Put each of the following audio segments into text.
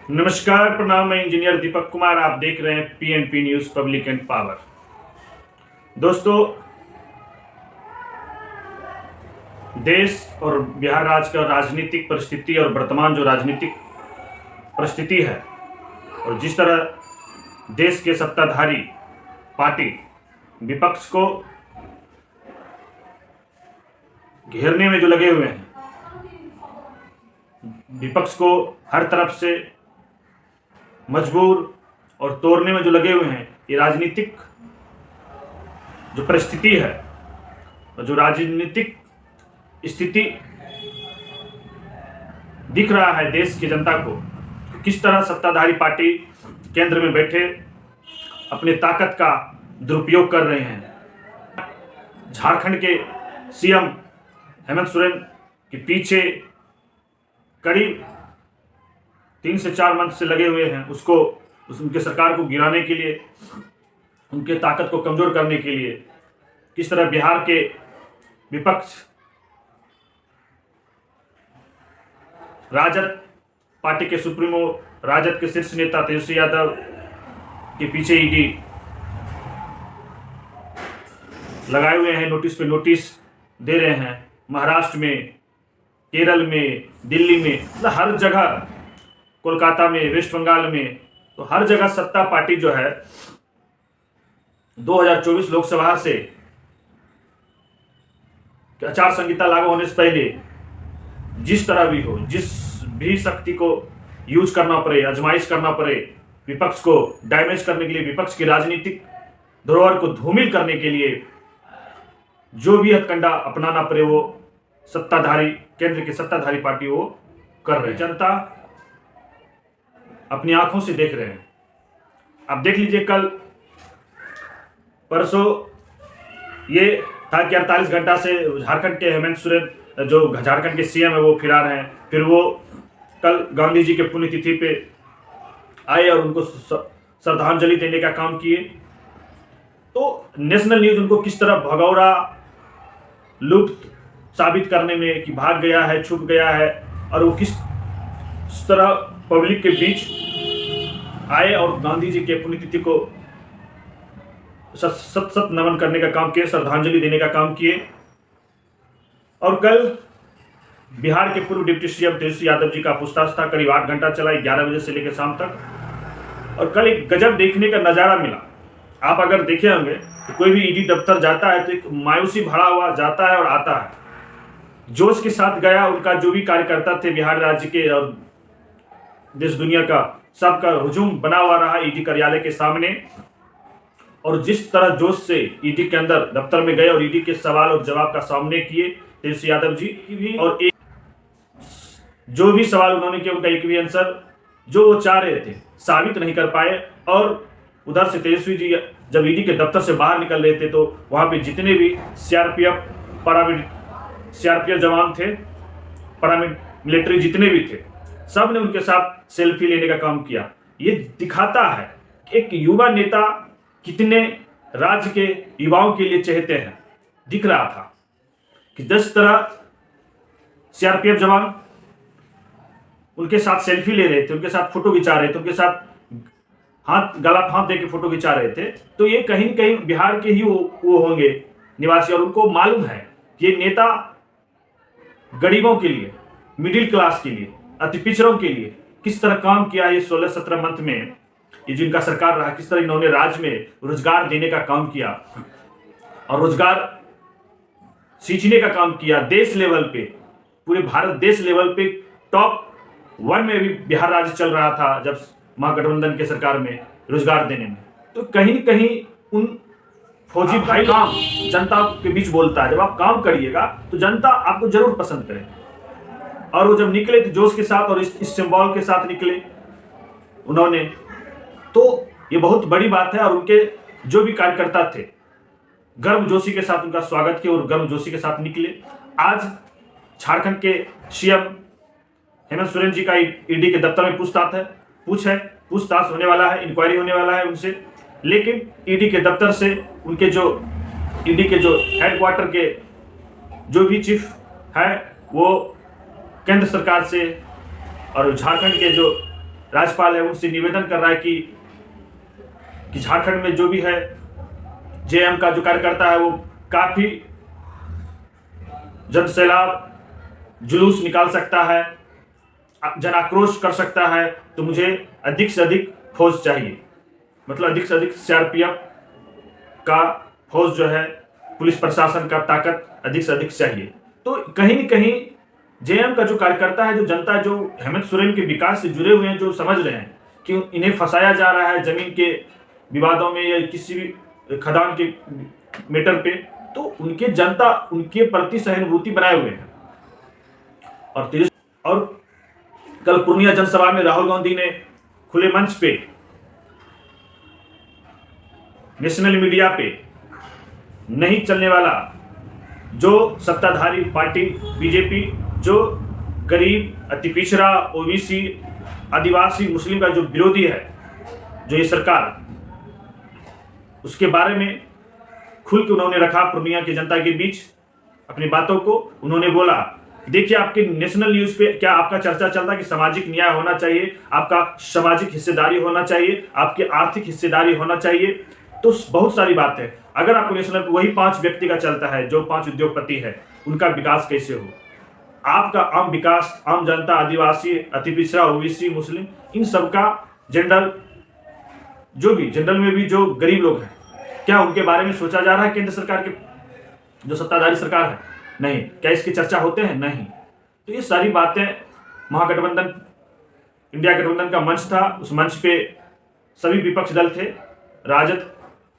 नमस्कार, प्रणाम। मैं इंजीनियर दीपक कुमार। आप देख रहे हैं PNP news public and power. दोस्तों, देश और बिहार राज्य का राजनीतिक परिस्थिति और वर्तमान जो राजनीतिक परिस्थिति है और जिस तरह देश के सत्ताधारी पार्टी विपक्ष को घेरने में जो लगे हुए हैं, विपक्ष को हर तरफ से मजबूर और तोड़ने में जो लगे हुए हैं, ये राजनीतिक जो परिस्थिति है और जो राजनीतिक स्थिति दिख रहा है देश की जनता को, किस तरह सत्ताधारी पार्टी केंद्र में बैठे अपने ताकत का दुरुपयोग कर रहे हैं। झारखंड के सीएम हेमंत सोरेन के पीछे करीब 3 से 4 मंथ से लगे हुए हैं, उनके सरकार को गिराने के लिए, उनके ताकत को कमजोर करने के लिए। किस तरह बिहार के विपक्ष राजद पार्टी के सुप्रीमो, राजद के शीर्ष नेता तेजस्वी यादव के पीछे ईडी लगाए हुए हैं, नोटिस पे नोटिस दे रहे हैं। महाराष्ट्र में, केरल में, दिल्ली में, मतलब हर जगह, कोलकाता में, वेस्ट बंगाल में, तो हर जगह सत्ता पार्टी जो है 2024 लोकसभा से आचार संहिता लागू होने से पहले जिस तरह भी हो, जिस भी शक्ति को यूज करना पड़े, आजमाइश करना पड़े, विपक्ष को डैमेज करने के लिए, विपक्ष की राजनीतिक धरोहर को धूमिल करने के लिए जो भी हथकंडा अपनाना पड़े, वो सत्ताधारी, केंद्र की सत्ताधारी पार्टी वो कर रहे हैं। जनता अपनी आंखों से देख रहे हैं। आप देख लीजिए, कल परसों ये था कि 48 घंटा से झारखंड के हेमंत सोरेन, जो झारखंड के सीएम है, वो फिरार हैं। फिर वो कल गांधी जी के पुण्यतिथि पे आए और उनको श्रद्धांजलि देने का काम किए। तो नेशनल न्यूज उनको किस तरह भगौरा, लुप्त साबित करने में कि भाग गया है, छुप गया है, और वो किस तरह पब्लिक के बीच आए और गांधी जी के पुण्यतिथि को सत नमन करने का काम किए, श्रद्धांजलि देने का काम किए। और कल बिहार के पूर्व डिप्टी सीएम तेजस्वी यादव जी का पूछताछ था, करीब 8 घंटा चला, 11 बजे से लेकर शाम तक। और कल एक गजब देखने का नज़ारा मिला। आप अगर देखे होंगे तो कोई भी ईडी दफ्तर जाता है तो एक मायूसी भरा हुआ जाता है और आता है। जोश के साथ गया, उनका जो भी कार्यकर्ता थे बिहार राज्य के और देश दुनिया का, सबका हुजूम बना हुआ रहा ईडी कार्यालय के सामने। और जिस तरह जोश से ईडी के अंदर दफ्तर में गए और ईडी के सवाल और जवाब का सामने किए तेजस्वी यादव जी की भी, और एक जो भी सवाल उन्होंने किया उनका एक भी आंसर जो वो चाह रहे थे साबित नहीं कर पाए। और उधर से तेजस्वी जी जब ईडी के दफ्तर से बाहर निकल रहे थे तो वहाँ पे जितने भी सीआरपीएफ जवान थे, पैरामिलिट्री जितने भी थे, सब ने उनके साथ सेल्फी लेने का काम किया। ये दिखाता है कि एक युवा नेता कितने राज्य के युवाओं के लिए चहेते हैं। दिख रहा था कि जिस तरह सीआरपीएफ जवान उनके साथ सेल्फी ले रहे थे, उनके साथ फोटो खिंचा रहे थे, उनके साथ गला फांप दे के फोटो खिंचा रहे थे, तो ये कहीं न कहीं बिहार के ही वो होंगे निवासी। और उनको मालूम है कि ये नेता गरीबों के लिए, मिडिल क्लास के लिए, अति पिछड़ों के लिए किस तरह काम किया है। 16-17 मंथ में ये जो इनका सरकार रहा, किस तरह इन्होंने राज्य में रोजगार देने का काम किया और रोजगार सींचने का काम किया। देश लेवल पे, पूरे भारत देश लेवल पे टॉप 1 में भी बिहार राज्य चल रहा था जब महागठबंधन के सरकार में रोजगार देने में। तो कहीं न कहीं उन फौजी भाई काम जनता के बीच बोलता है। जब आप काम करिएगा तो जनता आपको जरूर पसंद करेगी। और वो जब निकले तो जोश के साथ और इस सिंबल के साथ निकले उन्होंने, तो ये बहुत बड़ी बात है। और उनके जो भी कार्यकर्ता थे गर्मजोशी के साथ उनका स्वागत किया और गर्मजोशी के साथ निकले। आज झारखंड के सीएम हेमंत सोरेन जी का ईडी के दफ्तर में पूछताछ होने वाला है, इंक्वायरी होने वाला है उनसे। लेकिन ईडी के दफ्तर से उनके जो ईडी के जो हेडक्वार्टर के जो भी चीफ है वो केंद्र सरकार से और झारखंड के जो राज्यपाल है उनसे निवेदन कर रहा है कि झारखंड में जो भी है जेएम का जो कार्यकर्ता है वो काफी जन सैलाब जुलूस निकाल सकता है, जन आक्रोश कर सकता है, तो मुझे अधिक से अधिक फौज चाहिए, मतलब अधिक से अधिक सीआरपीएफ का फौज जो है, पुलिस प्रशासन का ताकत अधिक से अधिक चाहिए। तो कहीं न कहीं जेएम का जो कार्यकर्ता है, जो जनता, जो हेमंत सोरेन के विकास से जुड़े हुए हैं, जो समझ रहे हैं कि इन्हें फंसाया जा रहा है जमीन के विवादों में या किसी भी खदान के मैटर पे, तो उनके जनता उनके प्रति सहानुभूति बनाए हुए हैं। और कल पूर्णिया जनसभा में राहुल गांधी ने खुले मंच पे, नेशनल मीडिया पे नहीं चलने वाला जो सत्ताधारी पार्टी बीजेपी, जो गरीब, अति पिछड़ा, ओबीसी, आदिवासी, मुस्लिम का जो विरोधी है, जो ये सरकार, उसके बारे में खुल के उन्होंने रखा पूर्णिया की जनता के बीच अपनी बातों को। उन्होंने बोला, देखिए आपके नेशनल न्यूज पे क्या आपका चर्चा चल रहा है कि सामाजिक न्याय होना चाहिए, आपका सामाजिक हिस्सेदारी होना चाहिए, आपकी आर्थिक हिस्सेदारी होना चाहिए, तो बहुत सारी बात है। अगर आपको नेशनल वही 5 व्यक्ति का चलता है, जो 5 उद्योगपति है, उनका विकास कैसे हो? आपका आम विकास, आम जनता, आदिवासी, अति पिछड़ा, ओबीसी, मुस्लिम, इन सबका जनरल, जो भी जनरल में भी जो गरीब लोग हैं, क्या उनके बारे में सोचा जा रहा है? केंद्र सरकार के जो सत्ताधारी सरकार है, नहीं। क्या इसकी चर्चा होते हैं? नहीं। तो ये सारी बातें, महागठबंधन, इंडिया गठबंधन का मंच था, उस मंच पे सभी विपक्ष दल थे, राजद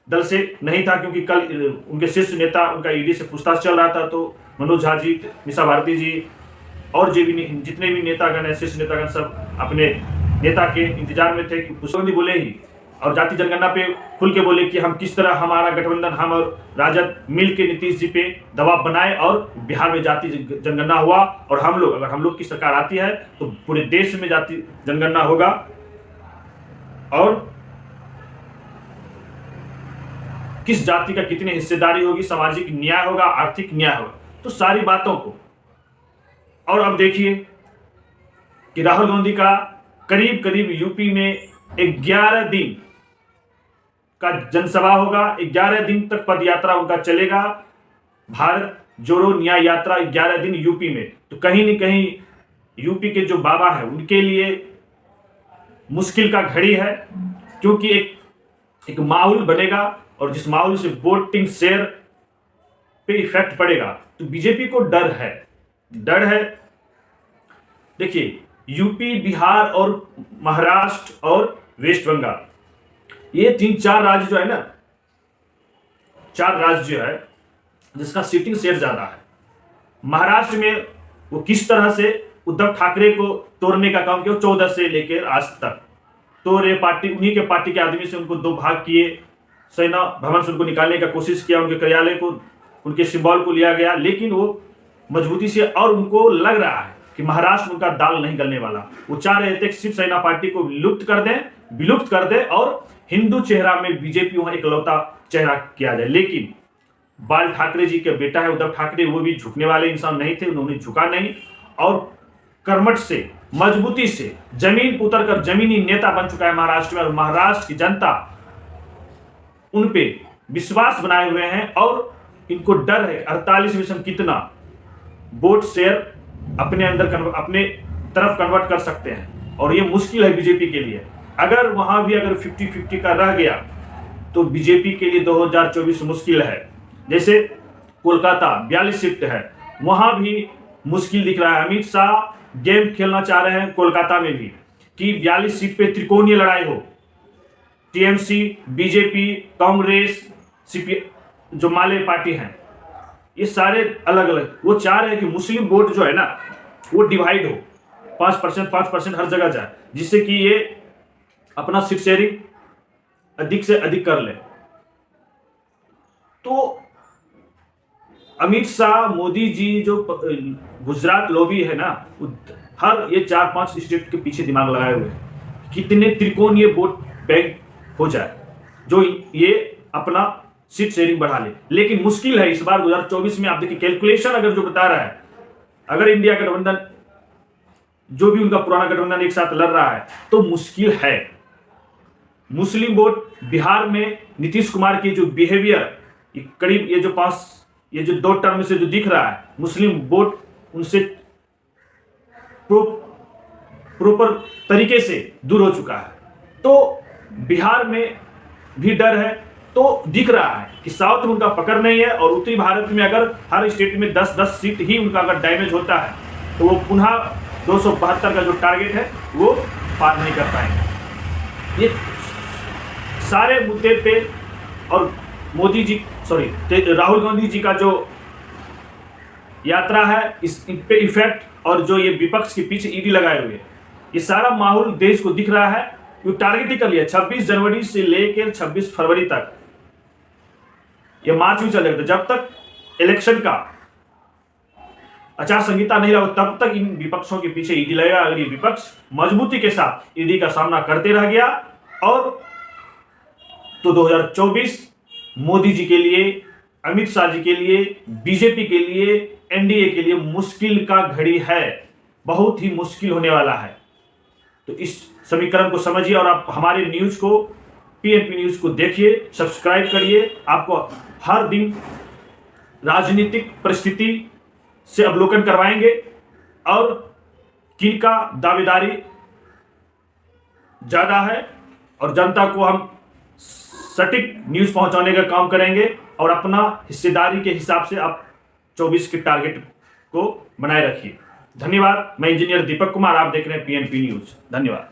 दल से नहीं था, क्योंकि कल उनके शीर्ष नेता, उनका ईडी से पूछताछ चल रहा था, तो मनोज झा जी, मीसा भारती जी और जितने भी नेतागण हैं, शीर्ष नेतागण, सब अपने नेता के इंतजार में थे कि पुष्पवंती बोले ही, और जाति जनगणना पे खुल के बोले कि हम किस तरह हमारा गठबंधन, हम और राजद मिल के नीतीश जी पे दबाव बनाए और बिहार में जाति जनगणना हुआ, और हम लोग, अगर हम लोग की सरकार आती है तो पूरे देश में जाति जनगणना होगा, और किस जाति का कितनी हिस्सेदारी होगी, सामाजिक न्याय होगा, आर्थिक न्याय होगा, तो सारी बातों को। और अब देखिए कि राहुल गांधी का करीब करीब यूपी में 11 दिन का जनसभा होगा, 11 दिन तक पद यात्रा उनका चलेगा, भारत जोड़ो न्याय यात्रा 11 दिन यूपी में। तो कहीं न कहीं यूपी के जो बाबा है उनके लिए मुश्किल का घड़ी है, क्योंकि एक माहौल बनेगा, और जिस माहौल से वोटिंग शेयर पे इफेक्ट पड़ेगा, तो बीजेपी को डर है। देखिए, यूपी, बिहार और महाराष्ट्र और वेस्ट बंगाल, ये 3-4 राज्य जो है ना, 4 राज्य जो है जिसका सीटिंग शेयर ज्यादा है। महाराष्ट्र में वो किस तरह से उद्धव ठाकरे को तोड़ने का काम किया, 14 से लेकर आज तक, तो रे पार्टी, उन्हीं के पार्टी के आदमी से उनको 2 भाग किए, सेना भवन से उनको निकालने का कोशिश किया, उनके कार्यालय को, उनके सिंबल को लिया गया, लेकिन वो मजबूती से, और उनको लग रहा है कि महाराष्ट्र उनका दाल नहीं गलने वाला। वो चाह रहे थे कि शिवसेना पार्टी को विलुप्त कर दे और हिंदू चेहरा में बीजेपी वहां इकलौता चेहरा किया जाए। लेकिन बाल ठाकरे जी के बेटा है उद्धव ठाकरे, वो भी झुकने वाले इंसान नहीं थे, उन्होंने झुका नहीं, और कर्मठ से, मजबूती से जमीन पर उतर कर जमीनी नेता बन चुका है महाराष्ट्र में, और महाराष्ट्र की जनता उन पे विश्वास बनाए हुए हैं, और इनको डर है 48 में से हम कितना वोट शेयर अपने अंदर अपने तरफ कन्वर्ट कर सकते हैं, और ये मुश्किल है बीजेपी के लिए। अगर वहां भी अगर 50-50 का रह गया तो बीजेपी के लिए 2024 मुश्किल है। जैसे कोलकाता 42 सीट है, वहां भी मुश्किल दिख रहा है। अमित शाह गेम खेलना चाह रहे हैं कोलकाता में भी कि 42 सीट पे त्रिकोणीय लड़ाई हो, टीएमसी, बीजेपी, कांग्रेस, सीपीएम, जो माले पार्टी हैं, ये सारे अलग अलग, वो चाह रहे हैं कि मुस्लिम वोट जो है ना वो डिवाइड हो, 5% हर जगह जाए, जिससे कि ये अपना सीट शेयरिंग अधिक से अधिक कर ले। तो अमित शाह, मोदी जी, जो गुजरात लॉबी है ना, हर ये 4-5 स्टेट के पीछे दिमाग लगाए हुए हैं, कितने त्रिकोणीय वोट बैंक हो जाए जो ये अपना सीट शेयरिंग बढ़ा ले। लेकिन मुश्किल है इस बार 2024 में। आप देखिए कैलकुलेशन अगर जो बता रहा है, अगर इंडिया गठबंधन जो भी उनका पुराना गठबंधन एक साथ लड़ रहा है, तो मुश्किल है। मुस्लिम वोट बिहार में नीतीश कुमार की जो बिहेवियर, करीब ये जो 2 टर्म से जो दिख रहा है, मुस्लिम वोट उनसे प्रॉपर तरीके से दूर हो चुका है। तो बिहार में भी डर है। तो दिख रहा है कि साउथ में उनका पकड़ नहीं है, और उत्तरी भारत में अगर हर स्टेट में 10-10 सीट ही उनका अगर डैमेज होता है, तो वो पुनः 272 का जो टारगेट है वो पार नहीं कर पाएंगे। ये सारे मुद्दे पे, और राहुल गांधी जी का जो यात्रा है, इस पे इफेक्ट, और जो ये विपक्ष के पीछे ईडी लगाए हुए, ये सारा माहौल देश को दिख रहा है। ये टारगेट ही कर लिया 26 जनवरी से लेकर 26 फरवरी तक ये मार्च भी चलेगा। जब तक इलेक्शन का आचार संहिता नहीं रहा, तब तक इन विपक्षों के पीछे ईडी लगेगा। अगर ये विपक्ष मजबूती के साथ ईडी का सामना करते रह गया, और तो 2024 मोदी जी के लिए, अमित शाह जी के लिए, बीजेपी के लिए, एनडीए के लिए मुश्किल का घड़ी है, बहुत ही मुश्किल होने वाला है। तो इस समीकरण को समझिए, और आप हमारे न्यूज को, पीएनपी न्यूज को देखिए, सब्सक्राइब करिए। आपको हर दिन राजनीतिक परिस्थिति से अवलोकन करवाएंगे, और किनका दावेदारी ज्यादा है, और जनता को हम सटीक न्यूज पहुंचाने का काम करेंगे। और अपना हिस्सेदारी के हिसाब से आप 24 के टारगेट को बनाए रखिए। धन्यवाद। मैं इंजीनियर दीपक कुमार, आप देख रहे हैं पीएनपी न्यूज। धन्यवाद।